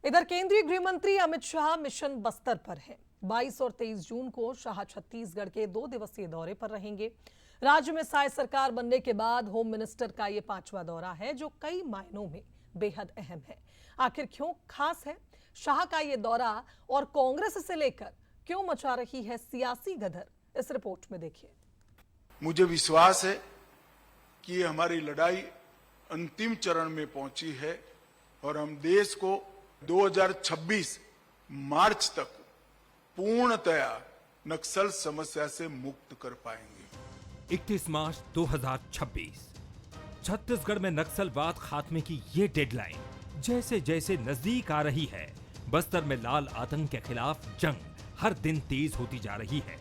इधर केंद्रीय गृह मंत्री अमित शाह मिशन बस्तर पर हैं। 22 और 23 जून को शाह छत्तीसगढ़ के 2 दिवसीय दौरे पर रहेंगे। राज्य में साय सरकार बनने के बाद होम मिनिस्टर का ये 5वां दौरा है, जो कई मायनों में बेहद अहम है। आखिर क्यों खास है शाह का ये दौरा और कांग्रेस से लेकर क्यों मचा रही है सियासी गदर, इस रिपोर्ट में देखिए। मुझे विश्वास है कि हमारी लड़ाई अंतिम चरण में पहुंची है और हम देश को 2026 मार्च तक पूर्णतया नक्सल समस्या से मुक्त कर पाएंगे। 31 मार्च 2026 छत्तीसगढ़ में नक्सलवाद खात्मे की ये डेडलाइन जैसे जैसे नजदीक आ रही है, बस्तर में लाल आतंक के खिलाफ जंग हर दिन तेज होती जा रही है।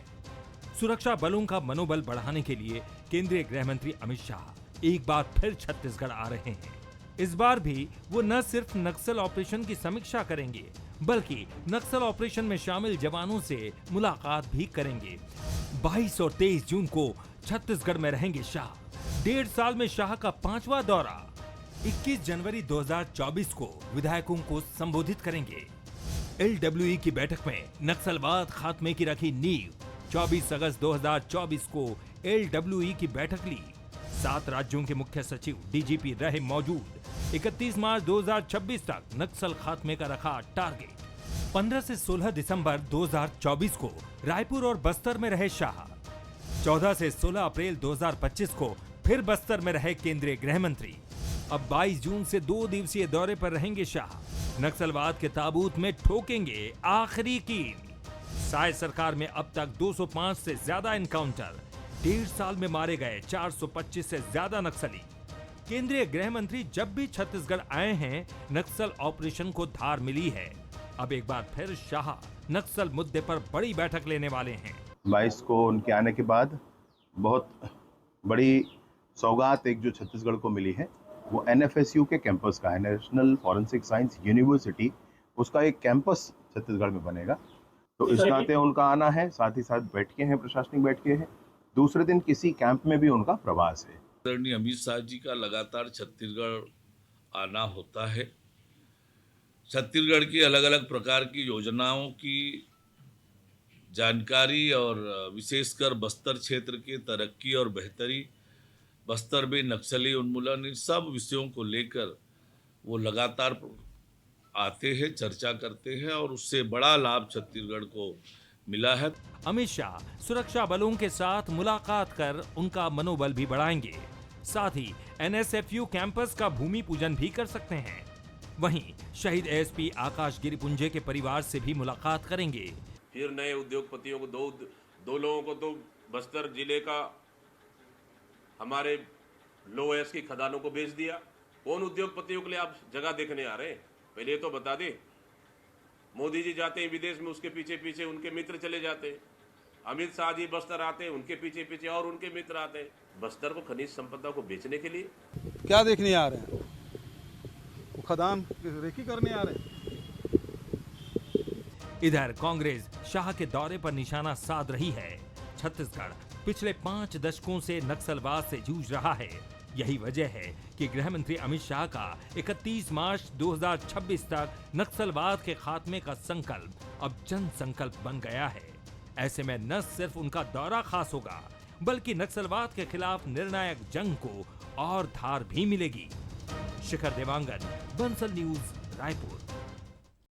सुरक्षा बलों का मनोबल बढ़ाने के लिए केंद्रीय गृह मंत्री अमित शाह एक बार फिर छत्तीसगढ़ आ रहे हैं। इस बार भी वो न सिर्फ नक्सल ऑपरेशन की समीक्षा करेंगे, बल्कि नक्सल ऑपरेशन में शामिल जवानों से मुलाकात भी करेंगे। 22 और 23 जून को छत्तीसगढ़ में रहेंगे शाह। 1.5 साल में शाह का 5वां दौरा। 21 जनवरी 2024 को विधायकों को संबोधित करेंगे। LWE की बैठक में नक्सलवाद खात्मे की रखी नींव। 24 अगस्त 2024 को LWE की बैठक ली। 7 राज्यों के मुख्य सचिव, DGP रहे मौजूद। 31 मार्च 2026 तक नक्सल खात्मे का रखा टारगेट। 15 से 16 दिसंबर 2024 को रायपुर और बस्तर में रहे शाह। 14 से 16 अप्रैल 2025 को फिर बस्तर में रहे केंद्रीय गृह मंत्री। अब 22 जून से 2 दिवसीय दौरे पर रहेंगे शाह। नक्सलवाद के ताबूत में ठोकेंगे आखिरी कील। साय सरकार में अब तक 205 से ज्यादा एनकाउंटर, 1.5 साल में मारे गए 425 से ज्यादा नक्सली। केंद्रीय गृह मंत्री जब भी छत्तीसगढ़ आए हैं, नक्सल ऑपरेशन को धार मिली है। अब एक बार फिर शाह नक्सल मुद्दे पर बड़ी बैठक लेने वाले हैं। 22 को उनके आने के बाद बहुत बड़ी सौगात एक जो छत्तीसगढ़ को मिली है, वो NFSU के कैंपस का है, नेशनल फॉरेंसिक साइंस यूनिवर्सिटी। उसका एक कैंपस छत्तीसगढ़ में बनेगा, तो इस नाते उनका आना है। साथ ही साथ बैठके हैं, प्रशासनिक बैठके हैं। दूसरे दिन किसी कैंप में भी उनका प्रवास है। आदरणीय अमित शाह जी का लगातार छत्तीसगढ़ आना होता है। छत्तीसगढ़ की अलग अलग प्रकार की योजनाओं की जानकारी और विशेषकर बस्तर क्षेत्र की तरक्की और बेहतरी, बस्तर में नक्सली उन्मूलन, इन सब विषयों को लेकर वो लगातार आते हैं, चर्चा करते हैं और उससे बड़ा लाभ छत्तीसगढ़ को मिला है। अमित शाह सुरक्षा बलों के साथ मुलाकात कर उनका मनोबल भी बढ़ाएंगे। साथ ही NSFU कैंपस का भूमि पूजन भी कर सकते हैं। वहीं शहीद ASP आकाश गिरिपुंजे के परिवार से भी मुलाकात करेंगे। फिर नए उद्योगपतियों को दो लोगों को तो बस्तर जिले का हमारे लोएस की खदानों को बेच दिया। कौन उद्योगपतियों के लिए आप जगह देखने आ रहे हैं? पहले तो बता दें। मोदी जी जाते हैं विदेश में, उसके पीछे पीछे उनके मित्र चले जाते हैं। अमित शाह जी बस्तर आते हैं, उनके पीछे पीछे और उनके मित्र आते हैं। बस्तर को खनिज संपदा को बेचने के लिए क्या देखने आ रहे हैं? वो खदान रेकी करने आ रहे हैं। इधर कांग्रेस शाह के दौरे पर निशाना साध रही है। छत्तीसगढ़ पिछले 5 दशकों से नक्सलवाद से जूझ रहा है। यही वजह है कि गृह मंत्री अमित शाह का 31 मार्च 2026 तक नक्सलवाद के खात्मे का संकल्प अब जन संकल्प बन गया है। ऐसे में न सिर्फ उनका दौरा खास होगा, बल्कि नक्सलवाद के खिलाफ निर्णायक जंग को और धार भी मिलेगी। शिखर देवांगन, बंसल न्यूज, रायपुर।